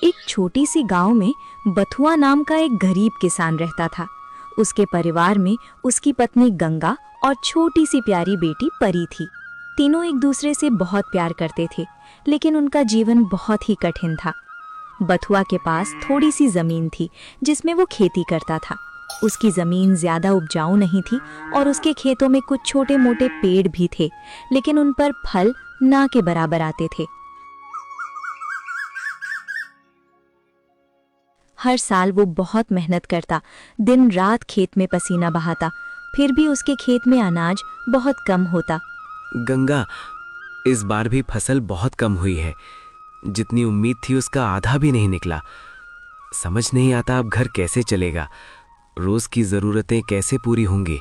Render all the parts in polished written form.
एक छोटी सी गांव में बथुआ नाम का एक गरीब किसान रहता था। उसके परिवार में उसकी पत्नी गंगा और छोटी सी प्यारी बेटी परी थी। तीनों एक दूसरे से बहुत प्यार करते थे, लेकिन उनका जीवन बहुत ही कठिन था। बथुआ के पास थोड़ी सी जमीन थी जिसमें वो खेती करता था। उसकी जमीन ज्यादा उपजाऊ नहीं थी और उसके खेतों में कुछ छोटे मोटे पेड़ भी थे, लेकिन उन पर फल ना के बराबर आते थे। हर साल वो बहुत मेहनत करता, दिन रात खेत में पसीना बहाता, फिर भी उसके खेत में अनाज बहुत कम होता। गंगा, इस बार भी फसल बहुत कम हुई है। जितनी उम्मीद थी उसका आधा भी नहीं निकला। समझ नहीं आता अब घर कैसे चलेगा, रोज की जरूरतें कैसे पूरी होंगी।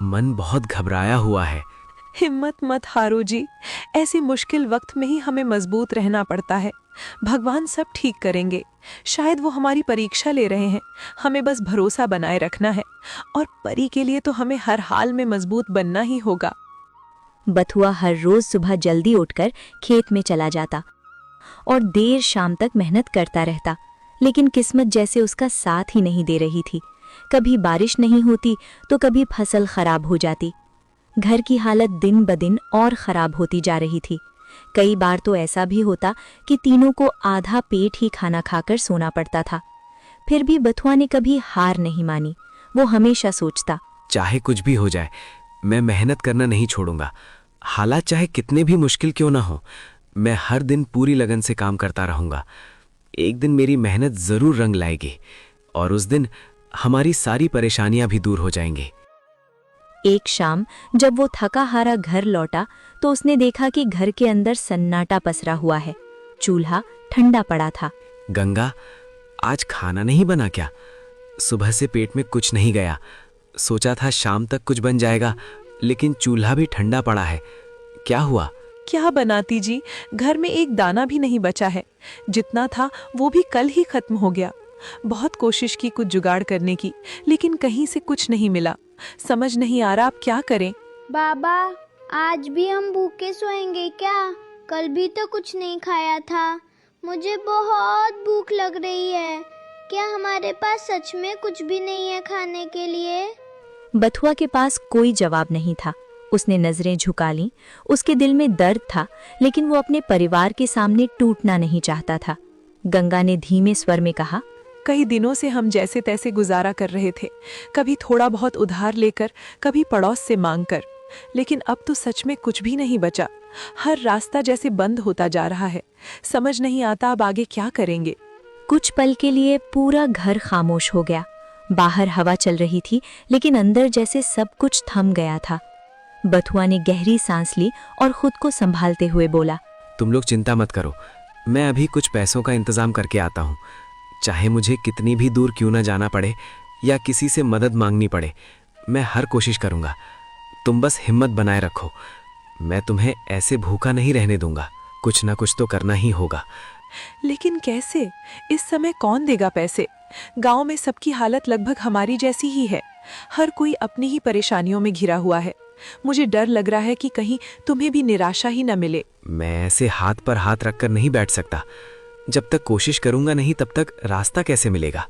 मन बहुत घबराया हुआ है। हिम्मत मत हारो जी, ऐसे मुश्किल वक्त में ही हमें मजबूत रहना पड़ता है। भगवान सब ठीक करेंगे। शायद वो हमारी परीक्षा ले रहे हैं, हमें बस भरोसा बनाए रखना है। और परी के लिए तो हमें हर हाल में मजबूत बनना ही होगा। बथुआ हर रोज सुबह जल्दी उठकर खेत में चला जाता और देर शाम तक मेहनत करता रहता, लेकिन किस्मत जैसे उसका साथ ही नहीं दे रही थी। कभी बारिश नहीं होती तो कभी फसल खराब हो जाती। घर की हालत दिन ब दिन और खराब होती जा रही थी। कई बार तो ऐसा भी होता कि तीनों को आधा पेट ही खाना खाकर सोना पड़ता था। फिर भी बथुआ ने कभी हार नहीं मानी। वो हमेशा सोचता, चाहे कुछ भी हो जाए, मैं मेहनत करना नहीं छोड़ूंगा। हालात चाहे कितने भी मुश्किल क्यों ना हो, मैं हर दिन पूरी लगन से काम करता रहूंगा। एक दिन मेरी मेहनत जरूर रंग लाएगी और उस दिन हमारी सारी परेशानियां भी दूर हो जाएंगी। एक शाम जब वो थका हारा घर लौटा तो उसने देखा कि घर के अंदर सन्नाटा पसरा हुआ है। चूल्हा ठंडा पड़ा था। गंगा, आज खाना नहीं बना क्या? सुबह से पेट में कुछ नहीं गया। सोचा था शाम तक कुछ बन जाएगा, लेकिन चूल्हा भी ठंडा पड़ा है। क्या हुआ? क्या बनाती जी, घर में एक दाना भी नहीं बचा है। जितना था वो भी कल ही खत्म हो गया। बहुत कोशिश की कुछ जुगाड़ करने की, लेकिन कहीं से कुछ नहीं मिला। समझ नहीं आ रहा अब क्या करें। बाबा, आज भी हम भूखे सोएंगे क्या? कल भी तो कुछ नहीं खाया था। मुझे बहुत भूख लग रही है। क्या हमारे पास सच में कुछ भी नहीं है खाने के लिए? बथुआ के पास कोई जवाब नहीं था। उसने नजरें झुका लीं। उसके दिल में दर्द था, लेकिन वो अपने परिवार के सामने टूटना नहीं चाहता था। गंगा ने धीमे स्वर में कहा, कई दिनों से हम जैसे तैसे गुजारा कर रहे थे, कभी थोड़ा बहुत उधार लेकर, कभी पड़ोस से मांगकर, लेकिन अब तो सच में कुछ भी नहीं बचा। हर रास्ता जैसे बंद होता जा रहा है। समझ नहीं आता अब आगे क्या करेंगे। कुछ पल के लिए पूरा घर खामोश हो गया। बाहर हवा चल रही थी, लेकिन अंदर जैसे सब कुछ थम गया था। बथुआ ने गहरी सांस ली और खुद को संभालते हुए बोला, तुम लोग चिंता मत करो, मैं अभी कुछ पैसों का इंतजाम करके आता हूँ। चाहे मुझे कितनी भी दूर क्यों ना जाना पड़े या किसी से मदद मांगनी पड़े, मैं हर कोशिश करूँगा। तुम बस हिम्मत बनाए रखो। मैं तुम्हें ऐसे भूखा नहीं रहने दूंगा। कुछ ना कुछ तो करना ही होगा। लेकिन कैसे? इस समय कौन देगा पैसे? गांव में सबकी हालत लगभग हमारी जैसी ही है। हर कोई अपनी ही परेशानियों में घिरा हुआ है। मुझे डर लग रहा है कि कहीं तुम्हें भी निराशा ही न मिले। मैं ऐसे हाथ पर हाथ रखकर नहीं बैठ सकता। जब तक कोशिश करूंगा नहीं, तब तक रास्ता कैसे मिलेगा?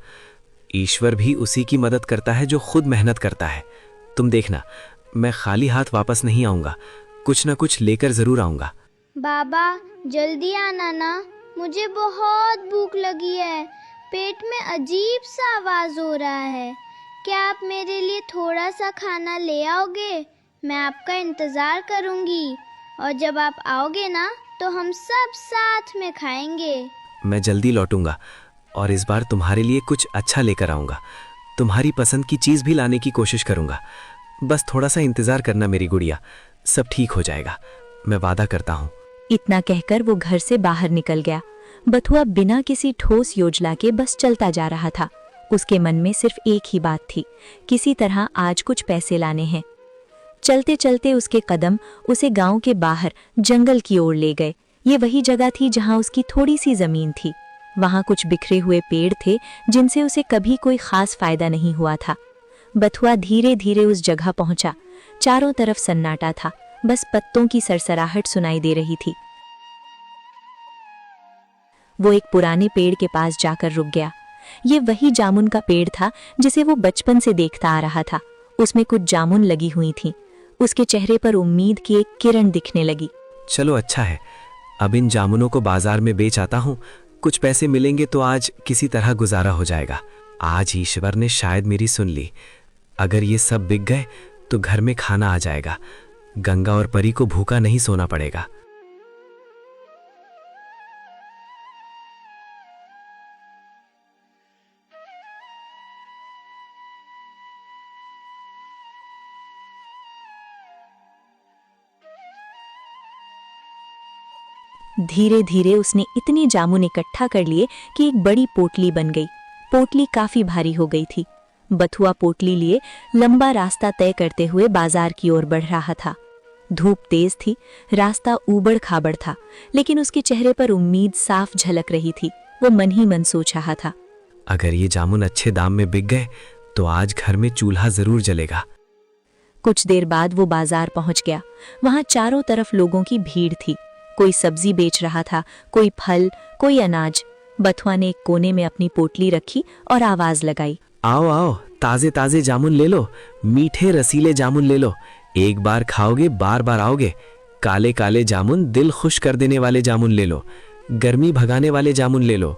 ईश्वर भी उसी की मदद करता है जो खुद मेहनत करता है। तुम देखना, मैं खाली हाथ वापस नहीं आऊंगा। कुछ ना कुछ लेकर जरूर आऊंगा। बाबा, जल्दी आना ना, मुझे बहुत भूख लगी है। पेट में अजीब सा आवाज हो रहा है। क्या आप मेरे लिए थोड़ा सा खाना ले आओगे? मैं आपका इंतजार करूंगी, और जब आप आओगे ना तो हम सब साथ में खाएंगे। मैं जल्दी लौटूंगा और इस बार तुम्हारे लिए कुछ अच्छा लेकर आऊंगा। तुम्हारी पसंद की चीज भी लाने की कोशिश करूंगा। बस थोड़ा सा इंतजार करना मेरी गुड़िया, सब ठीक हो जाएगा, मैं वादा करता हूँ। इतना कहकर वो घर से बाहर निकल गया। बथुआ बिना किसी ठोस योजना के बस चलता जा रहा था। उसके मन में सिर्फ एक ही बात थी, किसी तरह आज कुछ पैसे लाने हैं। चलते चलते उसके कदम उसे गांव के बाहर जंगल की ओर ले गए। ये वही जगह थी जहां उसकी थोड़ी सी जमीन थी। वहां कुछ बिखरे हुए पेड़ थे जिनसे उसे कभी कोई खास फायदा नहीं हुआ था। बथुआ धीरे धीरे उस जगह पहुंचा। चारों तरफ सन्नाटा था, बस पत्तों की सरसराहट सुनाई दे रही थी। वो एक पुराने पेड़ के पास जाकर रुक गया। ये वही जामुन का पेड़ था जिसे वो बचपन से देखता आ रहा था। उसमें कुछ जामुन लगी हुई थीं। उसके चेहरे पर उम्मीद की एक किरण दिखने लगी। चलो अच्छा है, अब इन जामुनों को बाजार में बेच आता हूँ। कुछ पैसे मिलेंगे तो आज किसी तरह गुजारा हो जाएगा। आज ईश्वर ने शायद मेरी सुन ली। अगर ये सब बिक गए तो घर में खाना आ जाएगा। गंगा और परी को भूखा नहीं सोना पड़ेगा। धीरे धीरे उसने इतने जामुन इकट्ठा कर लिए कि एक बड़ी पोटली बन गई। पोटली काफी भारी हो गई थी। बथुआ पोटली लिए लंबा रास्ता तय करते हुए बाजार की ओर बढ़ रहा था। धूप तेज थी, रास्ता ऊबड़ खाबड़ था, लेकिन उसके चेहरे पर उम्मीद साफ झलक रही थी। वो मन ही मन सोच रहा था, अगर ये जामुन अच्छे दाम में बिक गए तो आज घर में चूल्हा जरूर जलेगा। कुछ देर बाद वो बाजार पहुंच गया। वहां चारों तरफ लोगों की भीड़ थी। कोई सब्जी बेच रहा था, कोई फल, कोई अनाज। बथुआ ने एक कोने में अपनी पोटली रखी और आवाज लगाई, आओ आओ, ताजे ताजे जामुन ले लो, मीठे रसीले जामुन ले लो। एक बार खाओगे बार बार आओगे। काले काले जामुन, दिल खुश कर देने वाले जामुन ले लो। गर्मी भगाने वाले जामुन ले लो।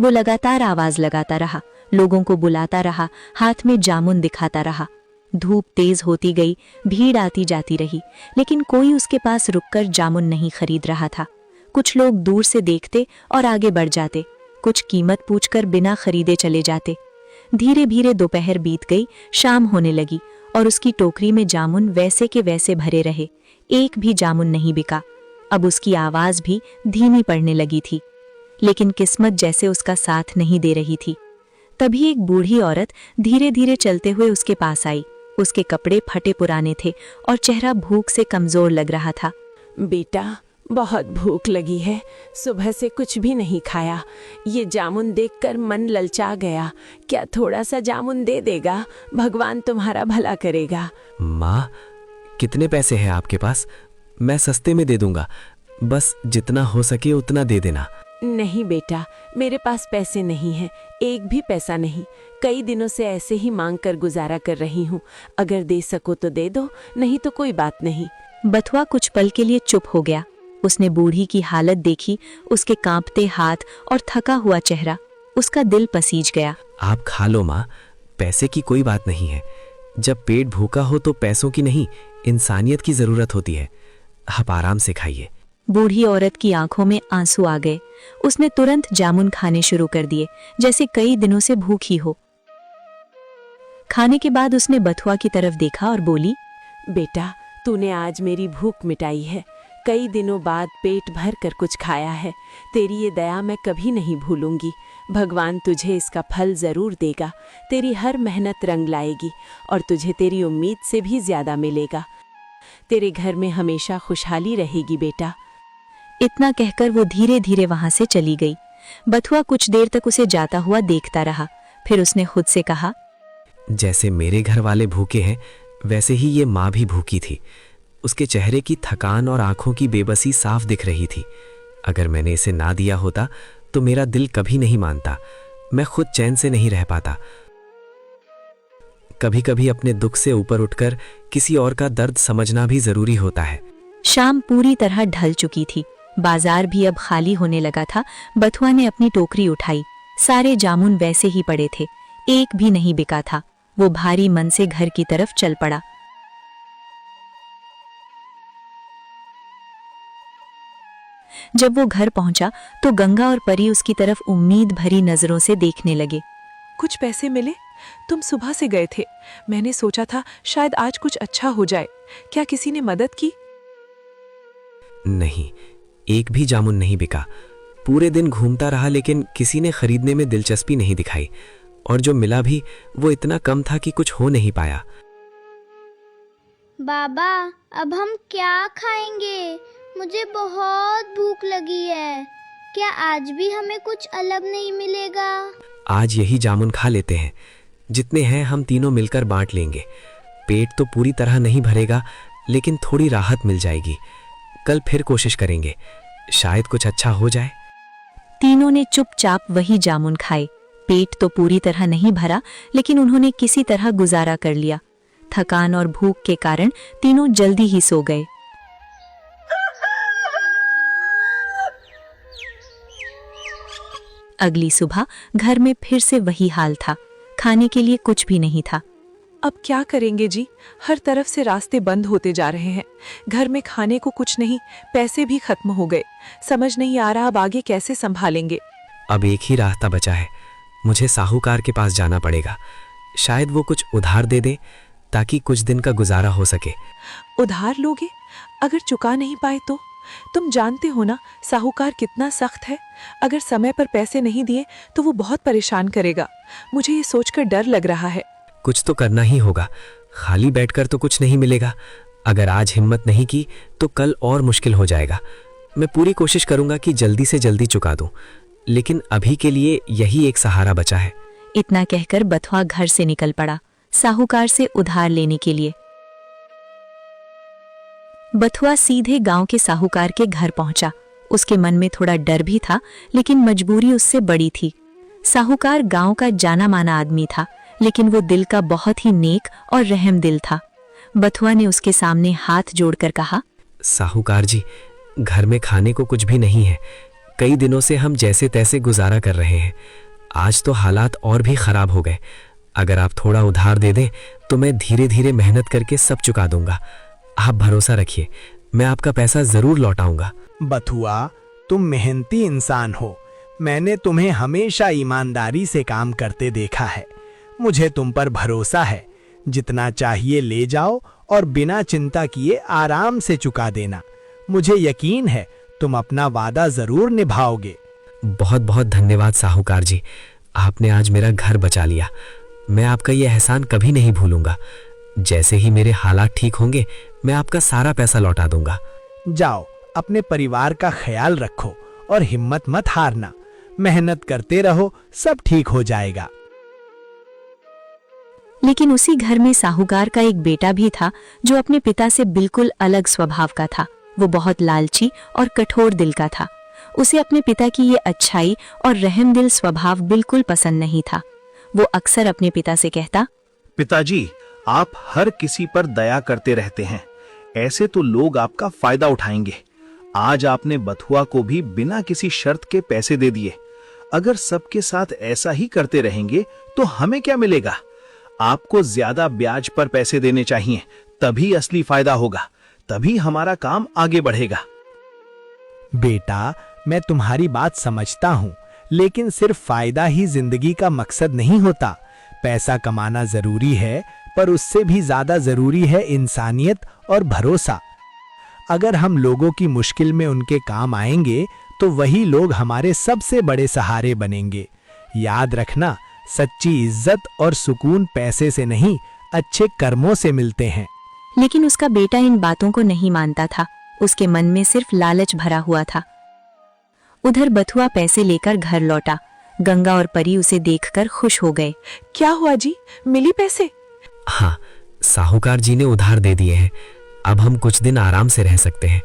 वो लगातार आवाज लगाता रहा, लोगों को बुलाता रहा, हाथ में जामुन दिखाता रहा। धूप तेज होती गई, भीड़ आती जाती रही, लेकिन कोई उसके पास रुककर जामुन नहीं खरीद रहा था। कुछ लोग दूर से देखते और आगे बढ़ जाते, कुछ कीमत पूछकर बिना खरीदे चले जाते। धीरे धीरे दोपहर बीत गई, शाम होने लगी और उसकी टोकरी में जामुन वैसे के वैसे भरे रहे। एक भी जामुन नहीं बिका। अब उसकी आवाज भी धीमी पड़ने लगी थी, लेकिन किस्मत जैसे उसका साथ नहीं दे रही थी। तभी एक बूढ़ी औरत धीरे धीरे चलते हुए उसके पास आई। उसके कपड़े फटे पुराने थे और चेहरा भूख से कमजोर लग रहा था। बेटा, बहुत भूख लगी है, सुबह से कुछ भी नहीं खाया। ये जामुन देखकर मन ललचा गया। क्या थोड़ा सा जामुन दे देगा? भगवान तुम्हारा भला करेगा। माँ, कितने पैसे हैं आपके पास? मैं सस्ते में दे दूंगा, बस जितना हो सके उतना दे देना। नहीं बेटा, मेरे पास पैसे नहीं हैं, एक भी पैसा नहीं। कई दिनों से ऐसे ही मांग कर गुजारा कर रही हूँ। अगर दे सको तो दे दो, नहीं तो कोई बात नहीं। बथुआ कुछ पल के लिए चुप हो गया। उसने बूढ़ी की हालत देखी, उसके कांपते हाथ और थका हुआ चेहरा। उसका दिल पसीज गया। आप खा लो माँ, पैसे की कोई बात नहीं है। जब पेट भूखा हो तो पैसों की नहीं, इंसानियत की जरूरत होती है। आप आराम से खाइए। बूढ़ी औरत की आंखों में आंसू आ गए। उसने तुरंत जामुन खाने शुरू कर दिए, जैसे कई दिनों से भूखी हो। खाने के बाद उसने बथुआ की तरफ देखा और बोली, बेटा, तूने आज मेरी भूख मिटाई है। कई दिनों बाद पेट भर कर कुछ खाया है। तेरी ये दया मैं कभी नहीं भूलूंगी। भगवान तुझे इसका फल जरूर देगा। तेरी हर मेहनत रंग लाएगी और तुझे तेरी उम्मीद से भी ज्यादा मिलेगा। तेरे घर में हमेशा खुशहाली रहेगी बेटा। इतना कहकर वो धीरे धीरे वहां से चली गई। बथुआ कुछ देर तक उसे जाता हुआ देखता रहा। फिर उसने खुद से कहा, जैसे मेरे घर वाले भूखे हैं, वैसे ही ये माँ भी भूखी थी। उसके चेहरे की थकान और आंखों की बेबसी साफ दिख रही थी। अगर मैंने इसे ना दिया होता तो मेरा दिल कभी नहीं मानता। मैं खुद चैन से नहीं रह पाता। कभी कभी अपने दुख से ऊपर उठकर किसी और का दर्द समझना भी जरूरी होता है। शाम पूरी तरह ढल चुकी थी। बाजार भी अब खाली होने लगा था। बथुआ ने अपनी टोकरी उठाई। सारे जामुन वैसे ही पड़े थे, एक भी नहीं बिका था। वो भारी मन से घर की तरफ चल पड़ा। जब वो घर पहुंचा तो गंगा और परी उसकी तरफ उम्मीद भरी नजरों से देखने लगे। कुछ पैसे मिले? तुम सुबह से गए थे। मैंने सोचा था शायद आज कुछ अच्छा हो जाए। क्या किसी ने मदद की? नहीं, एक भी जामुन नहीं बिका। पूरे दिन घूमता रहा, लेकिन किसी ने खरीदने में दिलचस्पी नहीं दिखाई। और जो मिला भी वो इतना कम था कि कुछ हो नहीं पाया। बाबा, अब हम क्या खाएंगे? मुझे बहुत भूख लगी है। क्या आज भी हमें कुछ अलग नहीं मिलेगा? आज यही जामुन खा लेते हैं। जितने हैं हम तीनों मिलकर बांट लेंगे। पेट तो पूरी तरह नहीं भरेगा, लेकिन थोड़ी राहत मिल जाएगी। कल फिर कोशिश करेंगे, शायद कुछ अच्छा हो जाए। तीनों ने चुपचाप वही जामुन खाए। पेट तो पूरी तरह नहीं भरा, लेकिन उन्होंने किसी तरह गुजारा कर लिया। थकान और भूख के कारण तीनों जल्दी ही सो गए। अगली सुबह घर में फिर से वही हाल था। खाने के लिए कुछ भी नहीं था। अब क्या करेंगे जी? हर तरफ से रास्ते बंद होते जा रहे हैं। घर में खाने को कुछ नहीं, पैसे भी खत्म हो गए। समझ नहीं आ रहा अब आगे कैसे संभालेंगे। अब एक ही रास्ता बचा है, मुझे साहूकार के पास जाना पड़ेगा। शायद वो कुछ उधार दे दे ताकि कुछ दिन का गुजारा हो सके। उधार लोगे? अगर चुका नहीं पाए तो? तुम जानते हो ना साहूकार कितना सख्त है। अगर समय पर पैसे नहीं दिए तो वो बहुत परेशान करेगा। मुझे ये सोचकर डर लग रहा है। कुछ तो करना ही होगा, खाली बैठकर तो कुछ नहीं मिलेगा। अगर आज हिम्मत नहीं की तो कल और मुश्किल हो जाएगा। मैं पूरी कोशिश करूंगा कि जल्दी से जल्दी चुका दूं, लेकिन अभी के लिए यही एक सहारा बचा है। इतना कहकर बथुआ घर से निकल पड़ा, साहूकार से उधार लेने के लिए। बथुआ सीधे गांव के साहूकार के घर पहुंचा। उसके मन में थोड़ा डर भी था, लेकिन मजबूरी उससे बड़ी थी। साहूकार गांव का जाना माना आदमी था, लेकिन वो दिल का बहुत ही नेक और रहम दिल था। बथुआ ने उसके सामने हाथ जोड़कर कहा, साहूकार जी, घर में खाने को कुछ भी नहीं है। कई दिनों से हम जैसे तैसे गुजारा कर रहे हैं। आज तो हालात और भी खराब हो गए। अगर आप थोड़ा उधार दे दें तो मैं धीरे धीरे मेहनत करके सब चुका दूंगा। आप भरोसा रखिए, मैं आपका पैसा जरूर लौटाऊंगा। बथुआ, तुम मेहनती इंसान हो। मैंने तुम्हें हमेशा ईमानदारी से काम करते देखा है। मुझे तुम पर भरोसा है। जितना चाहिए ले जाओ और बिना चिंता किए आराम से चुका देना। मुझे यकीन है तुम अपना वादा जरूर निभाओगे। बहुत बहुत धन्यवाद साहूकार जी, आपने आज मेरा घर बचा लिया। मैं आपका ये एहसान कभी नहीं भूलूंगा। जैसे ही मेरे हालात ठीक होंगे मैं आपका सारा पैसा लौटा दूंगा। जाओ, अपने परिवार का ख्याल रखो और हिम्मत मत हारना। मेहनत करते रहो, सब ठीक हो जाएगा। लेकिन उसी घर में साहूकार का एक बेटा भी था, जो अपने पिता से बिल्कुल अलग स्वभाव का था। वो बहुत लालची और कठोर दिल का था। उसे अपने पिता की ये अच्छाई और रहमदिल स्वभाव बिल्कुल पसंद नहीं था। वो अक्सर अपने पिता से कहता, पिताजी, आप हर किसी पर दया करते रहते हैं। ऐसे तो लोग आपका फायदा उठाएंगे। आज आपने बथुआ को भी बिना किसी शर्त के पैसे दे दिए। अगर सबके साथ ऐसा ही करते रहेंगे तो हमें क्या मिलेगा? आपको ज्यादा ब्याज पर पैसे देने चाहिए, तभी असली फायदा होगा, तभी हमारा काम आगे बढ़ेगा। बेटा, मैं तुम्हारी बात समझता हूँ, लेकिन सिर्फ फायदा ही जिंदगी का मकसद नहीं होता। पैसा कमाना जरूरी है, पर उससे भी ज्यादा जरूरी है इंसानियत और भरोसा। अगर हम लोगों की मुश्किल में उनके काम आएंगे तो वही लोग हमारे सबसे बड़े सहारे बनेंगे। याद रखना, सच्ची इज्जत और सुकून पैसे से नहीं, अच्छे कर्मों से मिलते हैं। लेकिन उसका बेटा इन बातों को नहीं मानता था। उसके मन में सिर्फ लालच भरा हुआ था। उधर बथुआ पैसे लेकर घर लौटा। गंगा और परी उसे देखकर खुश हो गए। क्या हुआ जी, मिली पैसे? हाँ, साहूकार जी ने उधार दे दिए हैं। अब हम कुछ दिन आराम से रह सकते हैं।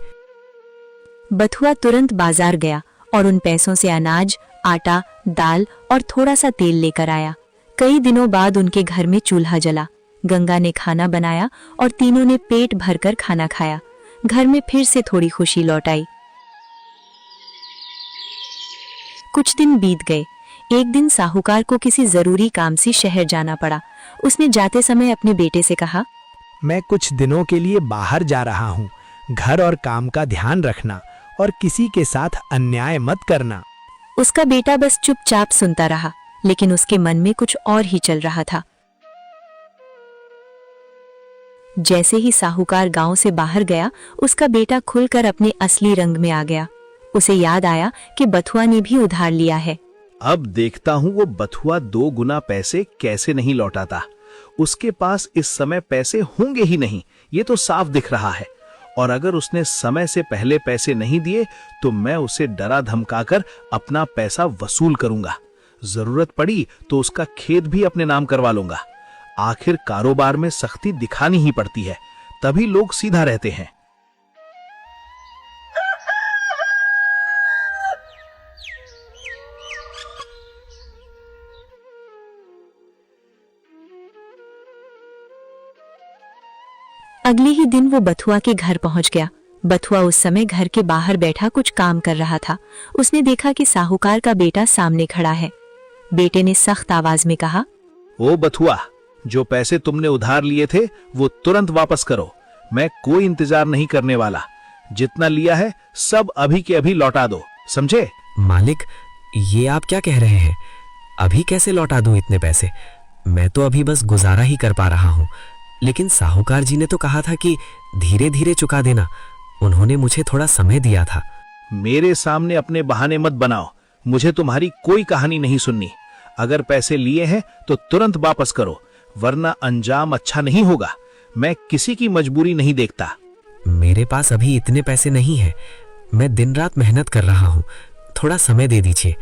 बथुआ तुरंत बाजार गया और उन पैसों से अनाज, आटा, दाल और थोड़ा सा तेल लेकर आया। कई दिनों बाद उनके घर में चूल्हा जला। गंगा ने खाना बनाया और तीनों ने पेट भरकर खाना खाया। घर में फिर से थोड़ी खुशी लौट आई। कुछ दिन बीत गए। एक दिन साहूकार को किसी जरूरी काम से शहर जाना पड़ा। उसने जाते समय अपने बेटे से कहा, मैं कुछ दिनों के लिए बाहर जा रहा हूँ। घर और काम का ध्यान रखना और किसी के साथ अन्याय मत करना। उसका बेटा बस चुपचाप सुनता रहा, लेकिन उसके मन में कुछ और ही चल रहा था। जैसे ही साहूकार गांव से बाहर गया, उसका बेटा खुलकर अपने असली रंग में आ गया। उसे याद आया कि बथुआ ने भी उधार लिया है। अब देखता हूँ वो बथुआ 2 गुना पैसे कैसे नहीं लौटाता। उसके पास इस समय पैसे होंगे ही नहीं, ये तो साफ दिख रहा है। और अगर उसने समय से पहले पैसे नहीं दिए तो मैं उसे डरा धमकाकर अपना पैसा वसूल करूंगा। जरूरत पड़ी तो उसका खेत भी अपने नाम करवा लूंगा। आखिर कारोबार में सख्ती दिखानी ही पड़ती है, तभी लोग सीधा रहते हैं। अगले ही दिन वो बथुआ के घर पहुंच गया। बथुआ उस समय घर के बाहर बैठा कुछ काम कर रहा था। उसने देखा कि साहूकार का बेटा सामने खड़ा है। बेटे ने सख्त आवाज में कहा, ओ बथुआ, जो पैसे तुमने उधार लिए थे वो तुरंत वापस करो। मैं कोई इंतजार नहीं करने वाला। जितना लिया है सब अभी के अभी लौटा दो, समझे? मालिक, ये आप क्या कह रहे हैं? अभी कैसे लौटा दूं इतने पैसे? मैं तो अभी बस गुजारा ही कर पा रहा हूँ। लेकिन साहूकार जी ने तो कहा था कि धीरे धीरे चुका देना। उन्होंने मुझे थोड़ा समय दिया था। मेरे सामने अपने बहाने मत बनाओ। मुझे तुम्हारी कोई कहानी नहीं सुननी। अगर पैसे लिए हैं तो तुरंत वापस करो, वरना अंजाम अच्छा नहीं होगा। मैं किसी की मजबूरी नहीं देखता। मेरे पास अभी इतने पैसे नहीं हैं। मैं दिन रात मेहनत कर रहा हूँ। थोड़ा समय दे दीजिए,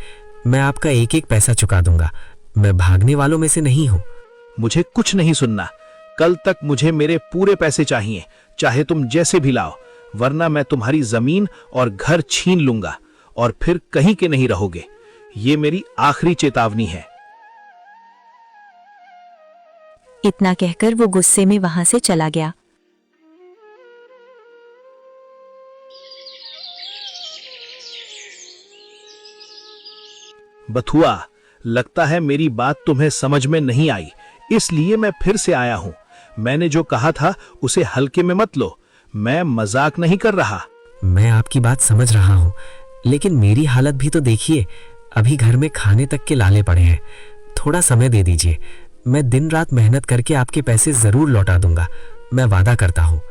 मैं आपका एक एक पैसा चुका दूंगा। मैं भागने वालों में से नहीं हूँ। मुझे कुछ नहीं सुनना। कल तक मुझे मेरे पूरे पैसे चाहिए, चाहे तुम जैसे भी लाओ, वरना मैं तुम्हारी जमीन और घर छीन लूंगा और फिर कहीं के नहीं रहोगे। ये मेरी आखिरी चेतावनी है। इतना कहकर वो गुस्से में वहां से चला गया। बथुआ, लगता है मेरी बात तुम्हें समझ में नहीं आई, इसलिए मैं फिर से आया हूं। मैंने जो कहा था उसे हल्के में मत लो। मैं मजाक नहीं कर रहा। मैं आपकी बात समझ रहा हूँ, लेकिन मेरी हालत भी तो देखिए। अभी घर में खाने तक के लाले पड़े हैं। थोड़ा समय दे दीजिए, मैं दिन रात मेहनत करके आपके पैसे जरूर लौटा दूंगा। मैं वादा करता हूँ।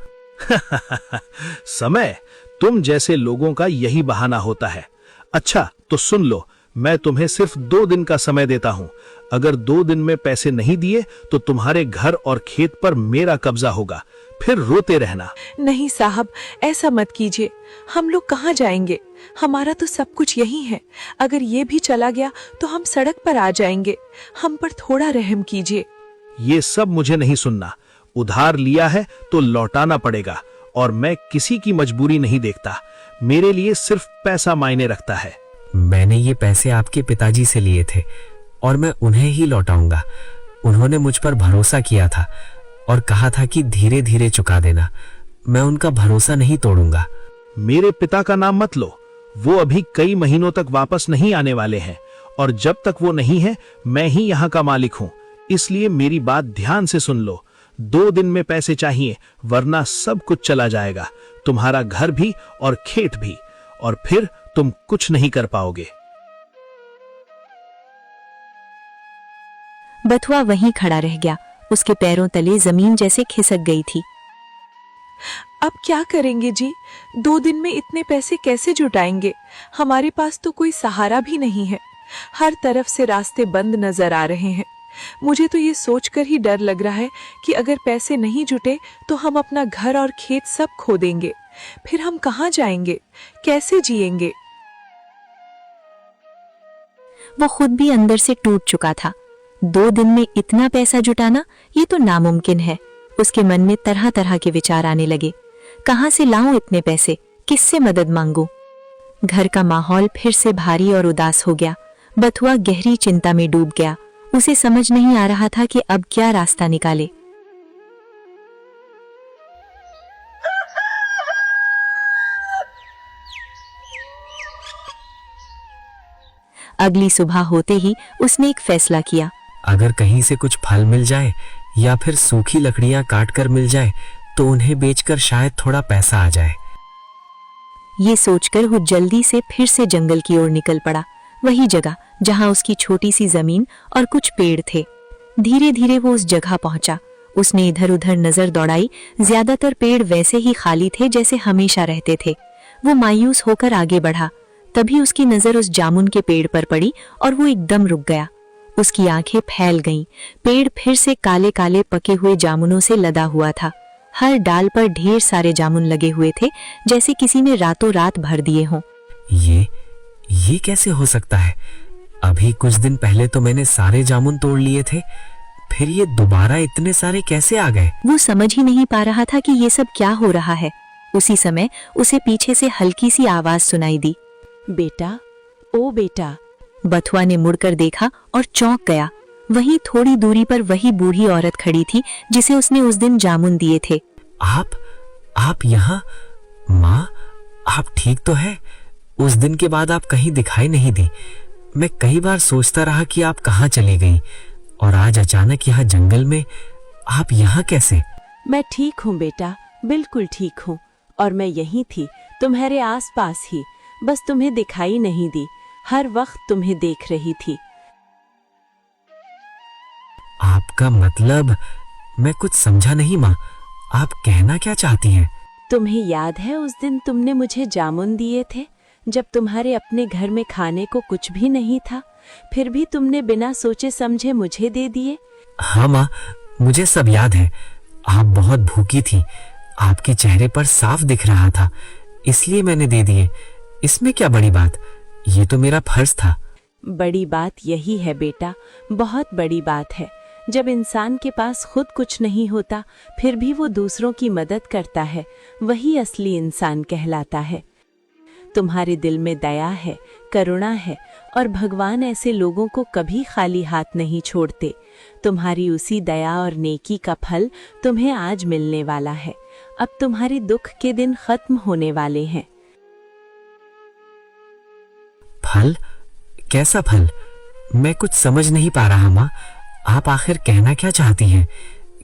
समय? तुम जैसे लोगों का यही बहाना होता है। अच्छा तो सुन लो, मैं तुम्हें सिर्फ 2 दिन का समय देता हूं। अगर 2 दिन में पैसे नहीं दिए तो तुम्हारे घर और खेत पर मेरा कब्जा होगा। फिर रोते रहना। नहीं साहब, ऐसा मत कीजिए। हम लोग कहाँ जाएंगे? हमारा तो सब कुछ यही है। अगर ये भी चला गया तो हम सड़क पर आ जाएंगे। हम पर थोड़ा रहम कीजिए। ये सब मुझे नहीं सुनना। उधार लिया है तो लौटाना पड़ेगा, और मैं किसी की मजबूरी नहीं देखता। मेरे लिए सिर्फ पैसा मायने रखता है। मैंने ये पैसे आपके पिताजी से लिए थे और मैं उन्हें ही लौटाऊंगा। उन्होंने मुझ पर भरोसा किया था और कहा था कि धीरे धीरे चुका देना। मैं उनका भरोसा नहीं तोड़ूंगा। मेरे पिता का नाम मत लो। वो अभी कई महीनों तक वापस नहीं आने वाले हैं, और जब तक वो नहीं है मैं ही यहाँ का मालिक हूँ। इसलिए मेरी बात ध्यान से सुन लो। 2 दिन में पैसे चाहिए, वरना सब कुछ चला जाएगा, तुम्हारा घर भी और खेत भी, और फिर तुम कुछ नहीं कर पाओगे। बथुआ वहीं खड़ा रह गया। उसके पैरों तले जमीन जैसे खिसक गई थी। अब क्या करेंगे जी? 2 दिन में इतने पैसे कैसे जुटाएंगे? हमारे पास तो कोई सहारा भी नहीं है। हर तरफ से रास्ते बंद नजर आ रहे हैं। मुझे तो ये सोचकर ही डर लग रहा है कि अगर पैसे नहीं जुटे तो हम अपना घर और खेत सब खो देंगे। फिर हम कहाँ जाएंगे? कैसे जिएंगे? वो खुद भी अंदर से टूट चुका था। 2 दिन में इतना पैसा जुटाना ये तो नामुमकिन है। उसके मन में तरह तरह के विचार आने लगे। कहाँ से लाऊं इतने पैसे? किससे मदद मांगूं? घर का माहौल फिर से भारी और उदास हो गया। बथुआ गहरी चिंता में डूब गया। उसे समझ नहीं आ रहा था कि अब क्या रास्ता निकाले। अगली सुबह होते ही उसने एक फैसला किया। अगर कहीं से कुछ फल मिल जाए या फिर सूखी लकड़ियां काट कर मिल जाए तो उन्हें बेचकर शायद थोड़ा पैसा आ जाए। ये सोचकर वो जल्दी से फिर से जंगल की ओर निकल पड़ा, वही जगह जहां उसकी छोटी सी जमीन और कुछ पेड़ थे। धीरे धीरे वो उस जगह पहुंचा। उसने इधर उधर नजर दौड़ाई। ज्यादातर पेड़ वैसे ही खाली थे जैसे हमेशा रहते थे। वो मायूस होकर आगे बढ़ा। तभी उसकी नजर उस जामुन के पेड़ पर पड़ी और वो एकदम रुक गया। उसकी आंखें फैल गईं। पेड़ फिर से काले काले पके हुए जामुनों से लदा हुआ था। हर डाल पर ढेर सारे जामुन लगे हुए थे, जैसे किसी ने रातों रात भर दिए हों। ये कैसे हो सकता है? अभी कुछ दिन पहले तो मैंने सारे जामुन तोड़ लिए थे, फिर ये दोबारा इतने सारे कैसे आ गए? वो समझ ही नहीं पा रहा था कि ये सब क्या हो रहा है। उसी समय उसे पीछे से हल्की सी आवाज सुनाई दी। बेटा, ओ बेटा। बथुआ ने मुड़कर देखा और चौंक गया। वहीं थोड़ी दूरी पर वही बूढ़ी औरत खड़ी थी जिसे उसने उस दिन जामुन दिए थे। आप यहाँ? माँ, आप ठीक तो है? उस दिन के बाद आप कहीं दिखाई नहीं दी। मैं कई बार सोचता रहा कि आप कहाँ चली गई, और आज अचानक यहाँ जंगल में आप यहाँ कैसे? मैं ठीक हूँ बेटा, बिल्कुल ठीक हूँ। और मैं यहीं थी, तुम्हारे आसपास ही, बस तुम्हें दिखाई नहीं दी। हर वक्त तुम्हें देख रही थी। आपका मतलब? मैं कुछ समझा नहीं माँ, आप कहना क्या चाहती हैं? तुम्हें याद है उस दिन तुमने मुझे जामुन दिए थे, जब तुम्हारे अपने घर में खाने को कुछ भी नहीं था, फिर भी तुमने बिना सोचे समझे मुझे दे दिए। हाँ माँ, मुझे सब याद है। आप बहुत भूखी थी, आपके चेहरे पर साफ दिख रहा था, इसलिए मैंने दे दिए। इसमें क्या बड़ी बात, ये तो मेरा फर्ज था। बड़ी बात यही है बेटा, बहुत बड़ी बात है। जब इंसान के पास खुद कुछ नहीं होता, फिर भी वो दूसरों की मदद करता है, वही असली इंसान कहलाता है। तुम्हारे दिल में दया है, करुणा है, और भगवान ऐसे लोगों को कभी खाली हाथ नहीं छोड़ते। तुम्हारी उसी दया और नेकी का फल तुम्हें आज मिलने वाला है। अब तुम्हारे दुख के दिन खत्म होने वाले हैं। फल? कैसा फल? मैं कुछ समझ नहीं पा रहा माँ, आप आखिर कहना क्या चाहती हैं?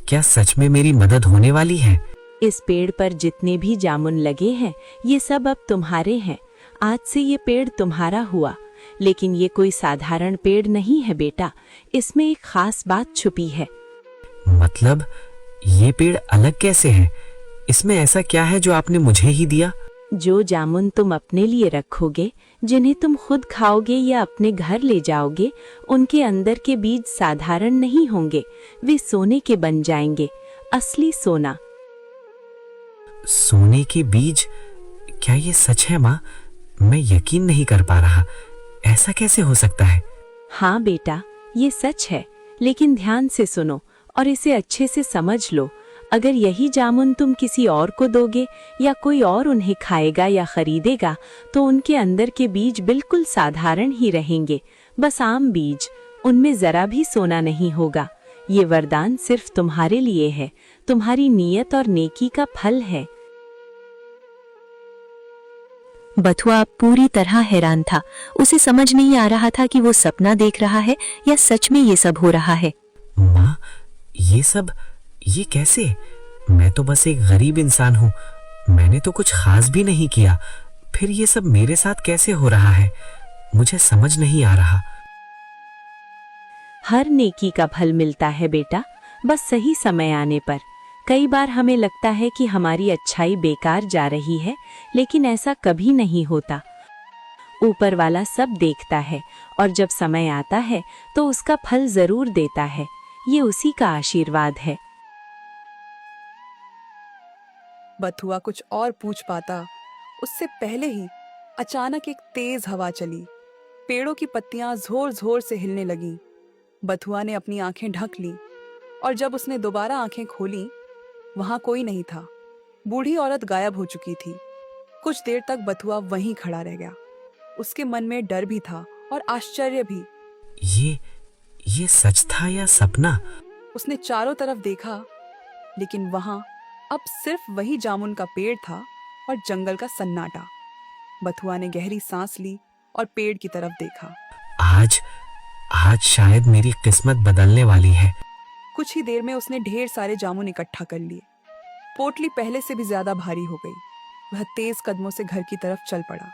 क्या सच में मेरी मदद होने वाली है? इस पेड़ पर जितने भी जामुन लगे हैं, ये सब अब तुम्हारे हैं। आज से ये पेड़ तुम्हारा हुआ। लेकिन ये कोई साधारण पेड़ नहीं है बेटा, इसमें एक खास बात छुपी है। मतलब ये पेड़ अलग कैसे है? इसमें ऐसा क्या है जो आपने मुझे ही दिया? जो जामुन तुम अपने लिए रखोगे, जिन्हें तुम खुद खाओगे या अपने घर ले जाओगे, उनके अंदर के बीज साधारण नहीं होंगे, वे सोने के बन जाएंगे, असली सोना। सोने के बीज? क्या ये सच है माँ? मैं यकीन नहीं कर पा रहा, ऐसा कैसे हो सकता है? हाँ बेटा, ये सच है, लेकिन ध्यान से सुनो और इसे अच्छे से समझ लो। अगर यही जामुन तुम किसी और को दोगे या कोई और उन्हें खाएगा या खरीदेगा, तो उनके अंदर के बीज बिल्कुल साधारण ही रहेंगे, बस आम बीज। उनमें जरा भी सोना नहीं होगा। ये वरदान सिर्फ तुम्हारे लिए है, तुम्हारी नीयत और नेकी का फल है। बथुआ पूरी तरह हैरान था। उसे समझ नहीं आ रहा था कि वो सपना देख रहा है या सच में ये सब हो रहा है। माँ, ये कैसे? मैं तो बस एक गरीब इंसान हूँ, मैंने तो कुछ खास भी नहीं किया, फिर ये सब मेरे साथ कैसे हो रहा है? मुझे समझ नहीं आ रहा। हर नेकी का फल मिलता है बेटा, बस सही समय आने पर। कई बार हमें लगता है कि हमारी अच्छाई बेकार जा रही है, लेकिन ऐसा कभी नहीं होता। ऊपर वाला सब देखता है और जब समय आता है तो उसका फल जरूर देता है। ये उसी का आशीर्वाद है। बथुआ कुछ और पूछ पाता, उससे पहले ही अचानक एक तेज हवा चली। पेड़ों की पत्तियां जोर जोर से हिलने लगीं। बथुआ ने अपनी आंखें ढक लीं और जब उसने दोबारा आंखें खोली, वहां कोई नहीं था। बूढ़ी औरत गायब हो चुकी थी। कुछ देर तक बथुआ वहीं खड़ा रह गया। उसके मन में डर भी था और आश्चर्य भी। ये सच था या सपना? उसने चारों तरफ देखा, लेकिन वहां अब सिर्फ वही जामुन का पेड़ था और जंगल का सन्नाटा। बथुआ ने गहरी सांस ली और पेड़ की तरफ देखा। आज शायद मेरी किस्मत बदलने वाली है। कुछ ही देर में उसने ढेर सारे जामुन इकट्ठा कर लिए। पोटली पहले से भी ज्यादा भारी हो गई। वह तेज कदमों से घर की तरफ चल पड़ा।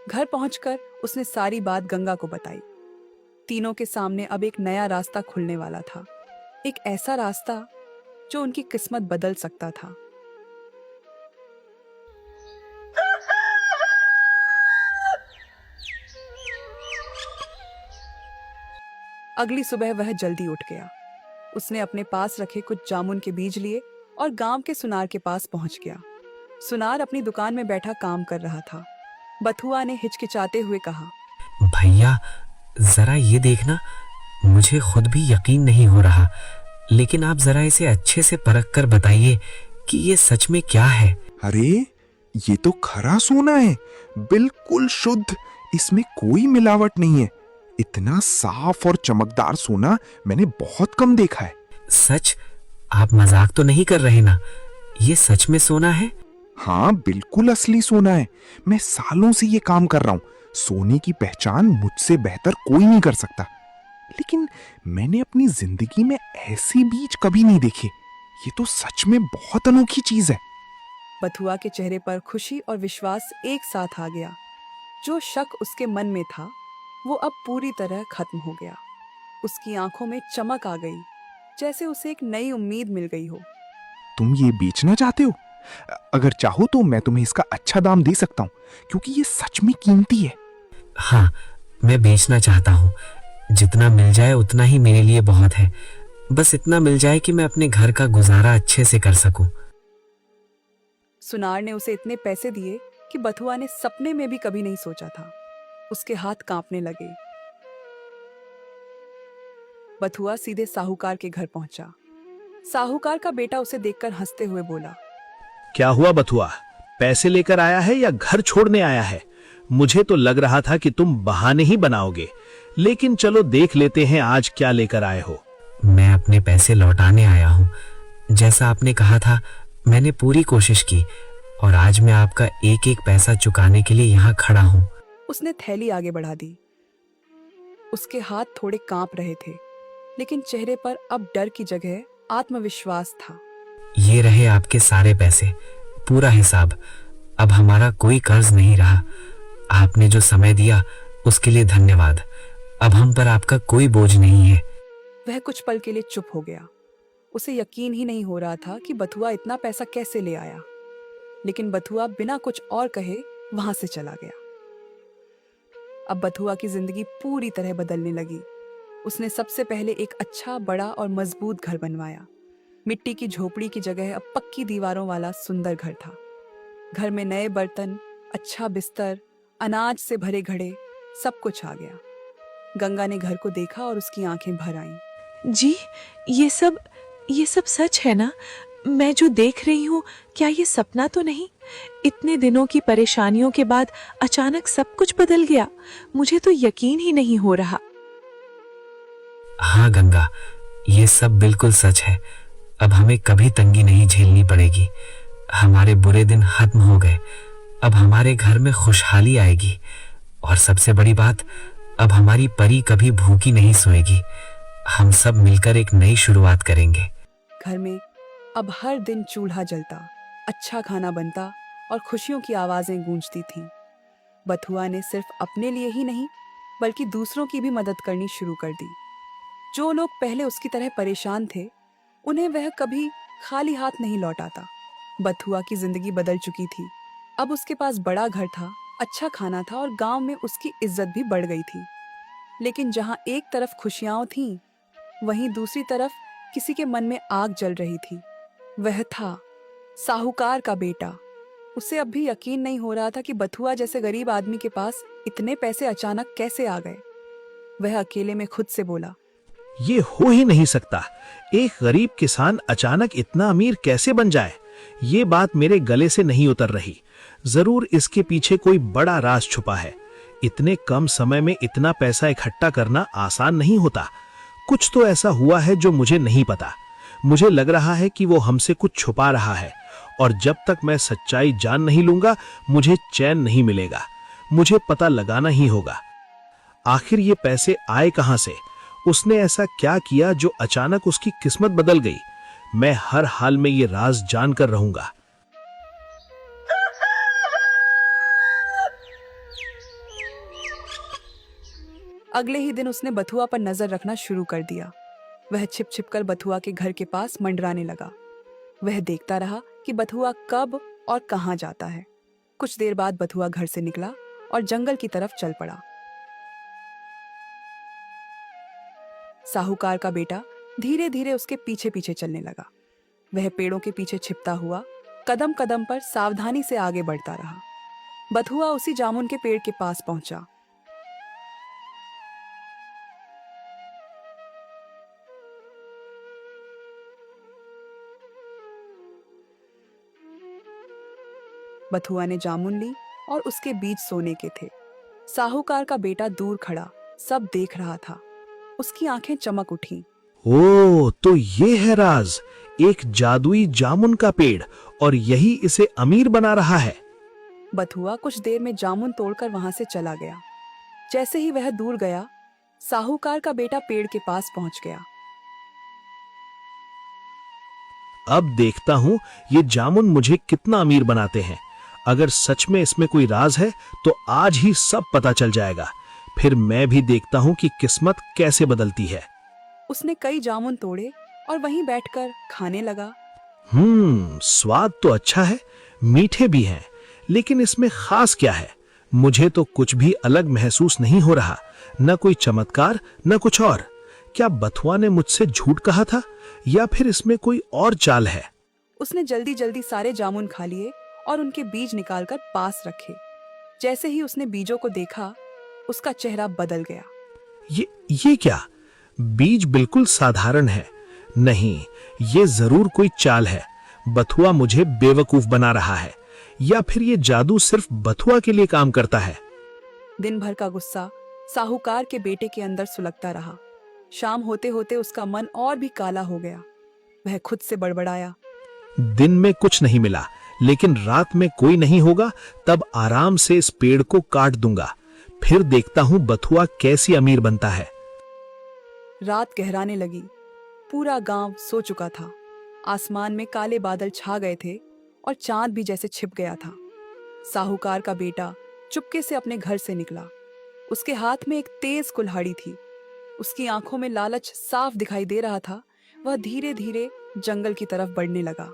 घर पहुंचकर उसने सारी बात गंगा को बताई। तीनों के सामने अब एक नया रास्ता खुलने वाला था, एक ऐसा रास्ता जो उनकी किस्मत बदल सकता था। अगली सुबह वह जल्दी उठ गया। उसने अपने पास रखे कुछ जामुन के बीज लिए और गांव के सुनार के पास पहुंच गया। सुनार अपनी दुकान में बैठा काम कर रहा था। बथुआ ने हिचकिचाते हुए कहा, भैया जरा ये देखना, मुझे खुद भी यकीन नहीं हो रहा, लेकिन आप जरा इसे अच्छे से परख कर बताइए कि ये सच में क्या है। अरे ये तो खरा सोना है, बिल्कुल शुद्ध, इसमें कोई मिलावट नहीं है। इतना साफ और चमकदार सोना मैंने बहुत कम देखा है। सच? आप मजाक तो नहीं कर रहे ना? ये सच में सोना है? हाँ, बिल्कुल असली सोना है। मैं सालों से ये काम कर रहा हूँ। सोने की पहचान मुझसे बेहतर कोई नहीं कर सकता। लेकिन मैंने अपनी जिंदगी में ऐसे बीज कभी नहीं देखे। ये तो सच में बहुत अनोखी चीज है। बथुआ के चेहरे पर खुशी और विश्वास एक साथ आ गया। जो शक उसके मन में था वो अब पूरी तरह खत्म हो गया। उसकी आंखों में चमक आ गई, जैसे उसे एक नई उम्मीद मिल गई हो। तुम ये बेचना चाहते हो? अगर चाहो तो मैं तुम्हें इसका अच्छा दाम दे सकता हूँ, क्योंकि ये सच में कीमती है। हाँ, मैं बेचना चाहता हूँ। जितना मिल जाए उतना ही मेरे लिए बहुत है। बस इतना मिल जाए कि मैं अपने घर का गुजारा अच्छे से कर सकूं। सुनार ने उसे इतने पैसे दिए कि बथुआ ने सपने में भी कभी नहीं सोचा था। उसके हाथ कांपने लगे। बथुआ सीधे साहूकार के घर पहुंचा। साहूकार का बेटा उसे देखकर हंसते हुए बोला, क्या हुआ बथुआ, पैसे लेकर आया है या घर छोड़ने आया है? मुझे तो लग रहा था कि तुम बहाने ही बनाओगे, लेकिन चलो देख लेते हैं आज क्या लेकर आए हो। मैं अपने पैसे लौटाने आया हूँ। जैसा आपने कहा था मैंने पूरी कोशिश की और आज मैं आपका एक एक पैसा चुकाने के लिए यहाँ खड़ा हूँ। उसने थैली आगे बढ़ा दी। उसके हाथ थोड़े कांप रहे थे, लेकिन चेहरे पर अब डर की जगह आत्मविश्वास था। ये रहे आपके सारे पैसे, पूरा हिसाब। अब हमारा कोई कर्ज नहीं रहा। आपने जो समय दिया उसके लिए धन्यवाद। अब हम पर आपका कोई बोझ नहीं है। वह कुछ पल के लिए चुप हो गया। उसे यकीन ही नहीं हो रहा था कि बथुआ इतना पैसा कैसे ले आया। लेकिन बथुआ बिना कुछ और कहे वहां से चला गया। अब बथुआ की जिंदगी पूरी तरह बदलने लगी। उसने सबसे पहले एक अच्छा, बड़ा और मजबूत घर बनवाया। मिट्टी की झोपड़ी की जगह अब पक्की दीवारों वाला सुंदर घर था। घर में नए बर्तन, अच्छा बिस्तर, अनाज से भरे घड़े, सब कुछ आ गया। गंगा ने घर को देखा और उसकी आंखें भर आईं। जी, ये सब सच है ना? मैं जो देख रही हूँ, क्या ये सपना तो नहीं? इतने दिनों की परेशानियों के बाद अचानक सब कुछ बदल गया। मुझे तो यकीन ही नहीं हो रहा। हाँ गंगा, ये सब बिल्कुल सच है। अब हमें कभी तंगी नहीं झेलनी पड़ेगी। हमारे बुरे दिन खत्म हो गए। अब हमारे घर में खुशहाली आएगी। और सबसे बड़ी बात, अब हमारी परी कभी भूखी नहीं सोएगी। हम सब मिलकर एक नई शुरुआत करेंगे। घर में अब हर दिन चूल्हा जलता, अच्छा खाना बनता और खुशियों की आवाजें गूंजती थीं। बथुआ ने सिर्फ अपने लिए ही नहीं बल्कि दूसरों की भी मदद करनी शुरू कर दी। जो लोग पहले उसकी तरह परेशान थे, उन्हें वह कभी खाली हाथ नहीं लौटाता। बथुआ की जिंदगी बदल चुकी थी। अब उसके पास बड़ा घर था, अच्छा खाना था और गांव में उसकी इज्जत भी बढ़ गई थी। लेकिन जहां एक तरफ खुशियां थीं, वहीं दूसरी तरफ किसी के मन में आग जल रही थी। वह था साहूकार का बेटा। उसे अब भी यकीन नहीं हो रहा था कि बथुआ जैसे गरीब आदमी के पास इतने पैसे अचानक कैसे आ गए। वह अकेले में खुद से बोला, ये हो ही नहीं सकता। एक गरीब किसान अचानक इतना अमीर कैसे बन जाए? ये बात मेरे गले से नहीं उतर रही। जरूर इसके पीछे कोई बड़ा राज छुपा है। इतने कम समय में इतना पैसा इकट्ठा करना आसान नहीं होता। कुछ तो ऐसा हुआ है जो मुझे नहीं पता। मुझे लग रहा है कि वो हमसे कुछ छुपा रहा है, और जब तक मैं सच्चाई जान नहीं लूंगा मुझे चैन नहीं मिलेगा। मुझे पता लगाना ही होगा, आखिर ये पैसे आए कहां से? उसने ऐसा क्या किया जो अचानक उसकी किस्मत बदल गई? मैं हर हाल में ये राज जानकर रहूंगा। अगले ही दिन उसने बथुआ पर नजर रखना शुरू कर दिया। वह छिप छिप कर बथुआ के घर के पास मंडराने लगा। वह देखता रहा कि बथुआ कब और कहां जाता है। कुछ देर बाद बथुआ घर से निकला और जंगल की तरफ चल पड़ा। साहूकार का बेटा धीरे धीरे उसके पीछे पीछे चलने लगा। वह पेड़ों के पीछे छिपता हुआ कदम कदम पर सावधानी से आगे बढ़ता रहा। बथुआ उसी जामुन के पेड़ के पास पहुंचा। बथुआ ने जामुन ली और उसके बीज सोने के थे। साहूकार का बेटा दूर खड़ा सब देख रहा था। उसकी आंखें चमक उठी। ओ, तो ये है राज, एक जादुई जामुन का पेड़, और यही इसे अमीर बना रहा है। बथुआ कुछ देर में जामुन तोड़कर वहां से चला गया। जैसे ही वह दूर गया, साहूकार का बेटा पेड़ के पास पहुंच गया। अब देखता हूं ये जामुन मुझे कितना अमीर बनाते हैं। अगर सच में इसमें कोई राज है तो आज ही सब पता चल जाएगा। फिर मैं भी देखता हूं कि किस्मत कैसे बदलती है। उसने कई जामुन तोड़े और वहीं बैठकर खाने लगा। स्वाद तो अच्छा है, मीठे भी हैं, लेकिन इसमें खास क्या है? मुझे तो कुछ भी अलग महसूस नहीं हो रहा, न कोई चमत्कार न कुछ और। क्या बथुआ ने मुझसे झूठ कहा था या फिर इसमें कोई और चाल है? उसने जल्दी जल्दी सारे जामुन खा लिए और उनके बीज निकालकर पास रखे। जैसे ही उसने बीजों को देखा, उसका चेहरा बदल गया। ये क्या? बीज बिल्कुल साधारण है। नहीं, ये जरूर कोई चाल है। बथुआ मुझे बेवकूफ बना रहा है, या फिर ये जादू सिर्फ बथुआ के लिए काम करता है। दिन भर का गुस्सा साहूकार के बेटे के अंदर सुलगता रहा। शाम होते होते उसका मन और भी काला हो गया। वह खुद से बड़बड़ाया। दिन में कुछ नहीं मिला, लेकिन रात में कोई नहीं होगा, तब आराम से इस पेड़ को काट दूंगा। फिर देखता हूं बथुआ कैसी अमीर बनता है। रात गहराने लगी। पूरा गांव सो चुका था। आसमान में काले बादल छा गए थे और चांद भी जैसे छिप गया था। साहूकार का बेटा चुपके से अपने घर से निकला। उसके हाथ में एक तेज कुल्हाड़ी थी। उसकी आंखों में लालच साफ दिखाई दे रहा था। वह धीरे धीरे जंगल की तरफ बढ़ने लगा।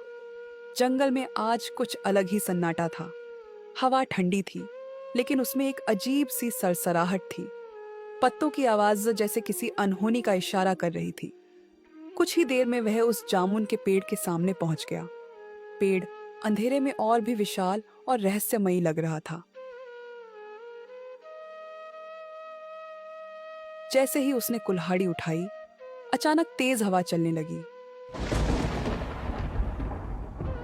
जंगल में आज कुछ अलग ही सन्नाटा था। हवा ठंडी थी, लेकिन उसमें एक अजीब सी सरसराहट थी। पत्तों की आवाज जैसे किसी अनहोनी का इशारा कर रही थी। कुछ ही देर में वह उस जामुन के पेड़ के सामने पहुंच गया। पेड़ अंधेरे में और भी विशाल और रहस्यमयी लग रहा था। जैसे ही उसने कुल्हाड़ी उठाई, अचानक तेज हवा चलने लगी।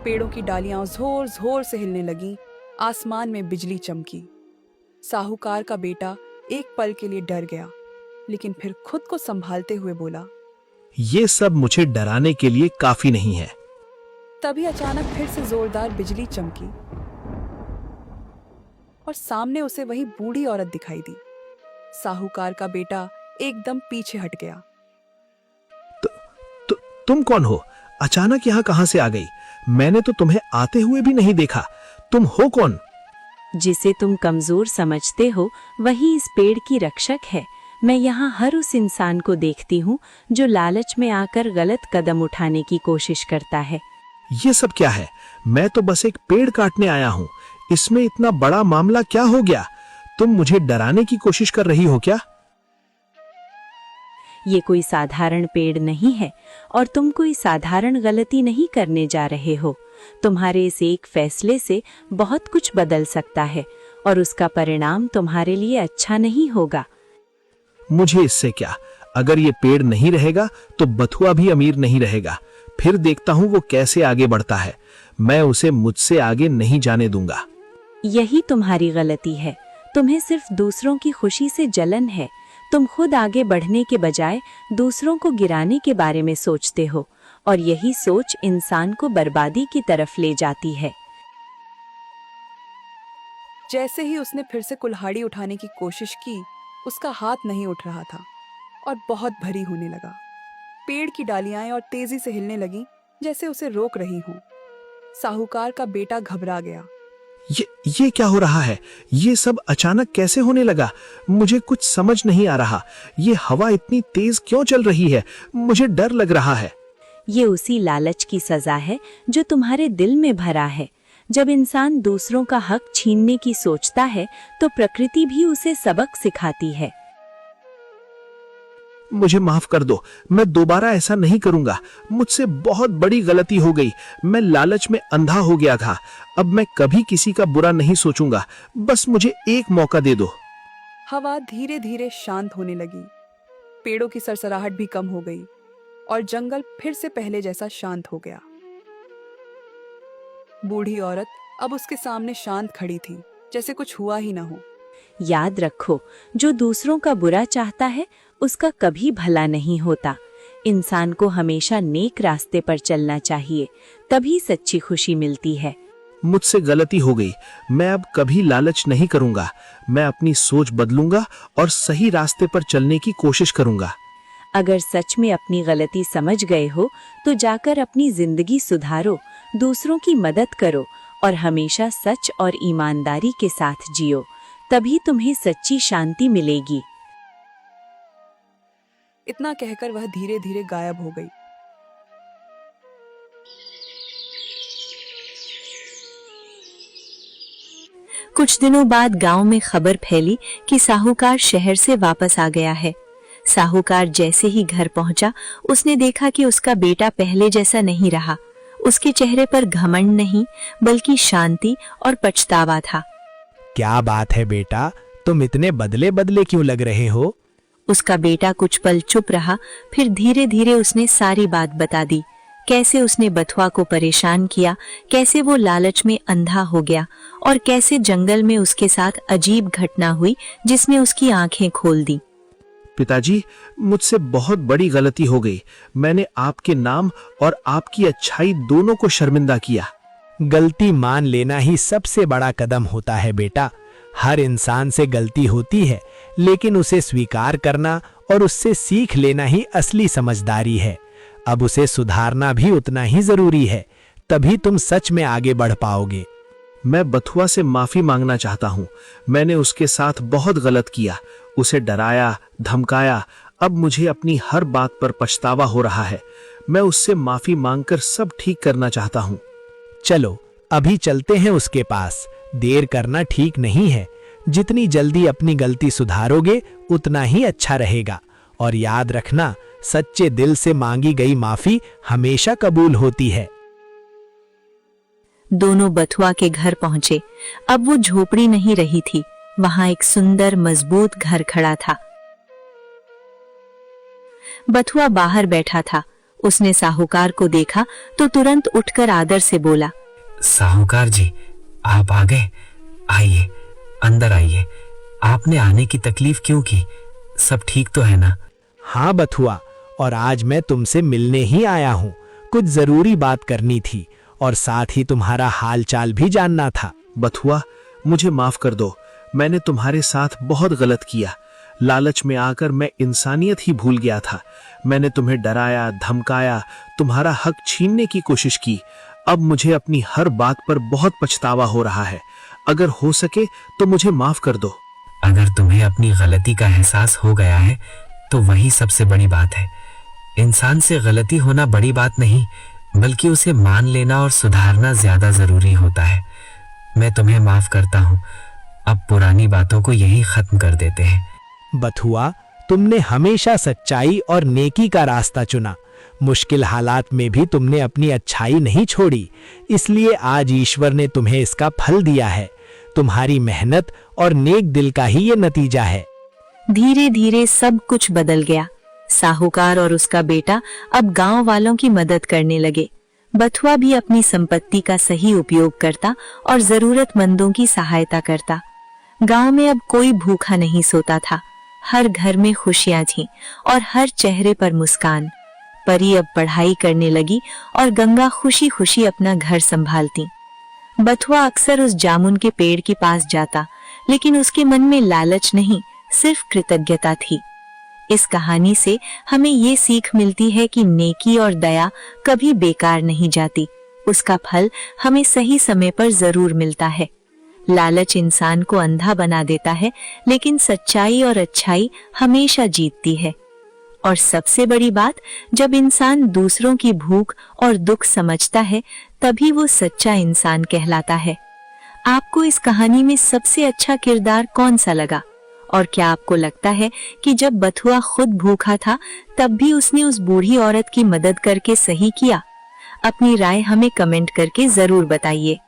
पेड़ों की डालियां जोर जोर से हिलने लगी। आसमान में बिजली चमकी। साहूकार का बेटा एक पल के लिए डर गया, लेकिन फिर खुद को संभालते हुए बोला, ये सब मुझे डराने के लिए काफी नहीं है। तभी अचानक फिर से जोरदार बिजली चमकी और सामने उसे वही बूढ़ी औरत दिखाई दी। साहूकार का बेटा एकदम पीछे हट गया। तुम कौन हो? अचानक यहाँ कहां से आ गई? मैंने तो तुम्हें आते हुए भी नहीं देखा। तुम हो कौन? जिसे तुम कमजोर समझते हो वही इस पेड़ की रक्षक है। मैं यहाँ हर उस इंसान को देखती हूँ जो लालच में आकर गलत कदम उठाने की कोशिश करता है। ये सब क्या है? मैं तो बस एक पेड़ काटने आया हूँ। इसमें इतना बड़ा मामला क्या हो गया? तुम मुझे डराने की कोशिश कर रही हो क्या? ये कोई साधारण पेड़ नहीं है और तुम कोई साधारण गलती नहीं करने जा रहे हो। तुम्हारे इस एक फैसले से बहुत कुछ बदल सकता है और उसका परिणाम तुम्हारे लिए अच्छा नहीं होगा। मुझे इससे क्या? अगर ये पेड़ नहीं रहेगा तो बथुआ भी अमीर नहीं रहेगा। फिर देखता हूँ वो कैसे आगे बढ़ता है। मैं उसे मुझसे आगे नहीं जाने दूंगा। यही तुम्हारी गलती है। तुम्हें सिर्फ दूसरों की खुशी से जलन है। तुम खुद आगे बढ़ने के बजाय दूसरों को गिराने के बारे में सोचते हो और यही सोच इंसान को बर्बादी की तरफ ले जाती है। जैसे ही उसने फिर से कुल्हाड़ी उठाने की कोशिश की, उसका हाथ नहीं उठ रहा था और बहुत भारी होने लगा। पेड़ की डालियां और तेजी से हिलने लगी, जैसे उसे रोक रही हों। साहूकार का बेटा घबरा गया। ये क्या हो रहा है? ये सब अचानक कैसे होने लगा? मुझे कुछ समझ नहीं आ रहा। ये हवा इतनी तेज क्यों चल रही है? मुझे डर लग रहा है। ये उसी लालच की सजा है जो तुम्हारे दिल में भरा है। जब इंसान दूसरों का हक छीनने की सोचता है तो प्रकृति भी उसे सबक सिखाती है। मुझे माफ कर दो। मैं दोबारा ऐसा नहीं करूंगा। मुझसे बहुत बड़ी गलती हो गई। मैं लालच में अंधा हो गया था। अब मैं कभी किसी का बुरा नहीं सोचूंगा। बस मुझे एक मौका दे दो। हवा धीरे धीरे शांत होने लगी। पेड़ों की सरसराहट भी कम हो गई और जंगल फिर से पहले जैसा शांत हो गया। बूढ़ी औरत अब उसके सामने शांत खड़ी थी, जैसे कुछ हुआ ही ना हो। याद रखो, जो दूसरों का बुरा चाहता है उसका कभी भला नहीं होता। इंसान को हमेशा नेक रास्ते पर चलना चाहिए, तभी सच्ची खुशी मिलती है। मुझसे गलती हो गई, मैं अब कभी लालच नहीं करूंगा। मैं अपनी सोच बदलूंगा और सही रास्ते पर चलने की कोशिश करूंगा। अगर सच में अपनी गलती समझ गए हो तो जाकर अपनी जिंदगी सुधारो, दूसरों की मदद करो और हमेशा सच और ईमानदारी के साथ जियो, तभी तुम्हें सच्ची शांति मिलेगी। इतना कहकर वह धीरे धीरे गायब हो गई। कुछ दिनों बाद गांव में खबर फैली कि साहूकार शहर से वापस आ गया है। साहूकार जैसे ही घर पहुंचा, उसने देखा कि उसका बेटा पहले जैसा नहीं रहा। उसके चेहरे पर घमंड नहीं, बल्कि शांति और पछतावा था। क्या बात है बेटा, तुम इतने बदले बदले क्यों लग रहे हो? उसका बेटा कुछ पल चुप रहा, फिर धीरे धीरे उसने सारी बात बता दी। कैसे उसने बथुआ को परेशान किया, कैसे वो लालच में अंधा हो गया और कैसे जंगल में उसके साथ अजीब घटना हुई जिसने उसकी आंखें खोल दी। पिताजी, मुझसे बहुत बड़ी गलती हो गई। मैंने आपके नाम और आपकी अच्छाई दोनों को शर्मिंदा किया। गलती मान लेना ही सबसे बड़ा कदम होता है बेटा। हर इंसान से गलती होती है, लेकिन उसे स्वीकार करना और उससे सीख लेना ही असली समझदारी है। अब उसे सुधारना भी उतना ही जरूरी है, तभी तुम सच में आगे बढ़ पाओगे। मैं बथुआ से माफी मांगना चाहता हूँ। मैंने उसके साथ बहुत गलत किया, उसे डराया, धमकाया। अब मुझे अपनी हर बात पर पछतावा हो रहा है। मैं उससे माफी मांगकर सब ठीक करना चाहता हूँ। चलो अभी चलते हैं उसके पास। देर करना ठीक नहीं है। जितनी जल्दी अपनी गलती सुधारोगे उतना ही अच्छा रहेगा। और याद रखना, सच्चे दिल से मांगी गई माफी हमेशा कबूल होती है। दोनों बथुआ के घर पहुंचे। अब वो झोपड़ी नहीं रही थी, वहां एक सुंदर मजबूत घर खड़ा था। बथुआ बाहर बैठा था। उसने साहूकार को देखा तो तुरंत उठकर आदर से बोला, साहूकार जी, आप आ गए। आइए, अंदर आइए। आपने आने की तकलीफ क्यों की? सब ठीक तो है ना? हाँ बथुआ, और आज मैं तुमसे मिलने ही आया हूँ। कुछ जरूरी बात करनी थी और साथ ही तुम्हारा हाल चाल भी जानना था। बथुआ, मुझे माफ कर दो। मैंने तुम्हारे साथ बहुत गलत किया। लालच में आकर मैं इंसानियत ही भूल गया था। मैंने तुम्हें डराया, धमकाया, तुम्हारा हक छीनने की कोशिश की। अब मुझे अपनी हर बात पर बहुत पछतावा हो रहा है। अगर हो सके तो मुझे माफ कर दो। अगर तुम्हें अपनी गलती का एहसास हो गया है तो वही सबसे बड़ी बात है। इंसान से गलती होना बड़ी बात नहीं, बल्कि उसे मान लेना और सुधारना ज्यादा जरूरी होता है। मैं तुम्हें माफ करता हूँ। अब पुरानी बातों को यही खत्म कर देते हैं। बथुआ, तुमने हमेशा सच्चाई और नेकी का रास्ता चुना। मुश्किल हालात में भी तुमने अपनी अच्छाई नहीं छोड़ी, इसलिए आज ईश्वर ने तुम्हें इसका फल दिया है। तुम्हारी मेहनत और नेक दिल का ही ये नतीजा है। धीरे धीरे सब कुछ बदल गया। साहूकार और उसका बेटा अब गांव वालों की मदद करने लगे। बथुआ भी अपनी संपत्ति का सही उपयोग करता और जरूरतमंदों की सहायता करता। गांव में अब कोई भूखा नहीं सोता था। हर घर में खुशियां थीं और हर चेहरे पर मुस्कान। परी अब पढ़ाई करने लगी और गंगा खुशी खुशी अपना घर संभालती। बथुआ अक्सर उस जामुन के पेड़ के पास जाता, लेकिन उसके मन में लालच नहीं, सिर्फ कृतज्ञता थी। इस कहानी से हमें ये सीख मिलती है कि नेकी और दया कभी बेकार नहीं जाती। उसका फल हमें सही समय पर जरूर मिलता है। लालच इंसान को अंधा बना देता है, लेकिन सच्चाई और अच्छाई हमेशा जीतती है। और सबसे बड़ी बात, जब इंसान दूसरों की भूख और दुख समझता है, तभी वो सच्चा इंसान कहलाता है। आपको इस कहानी में सबसे अच्छा किरदार कौन सा लगा? और क्या आपको लगता है कि जब बथुआ खुद भूखा था, तब भी उसने उस बूढ़ी औरत की मदद करके सही किया? अपनी राय हमें कमेंट करके जरूर बताइए।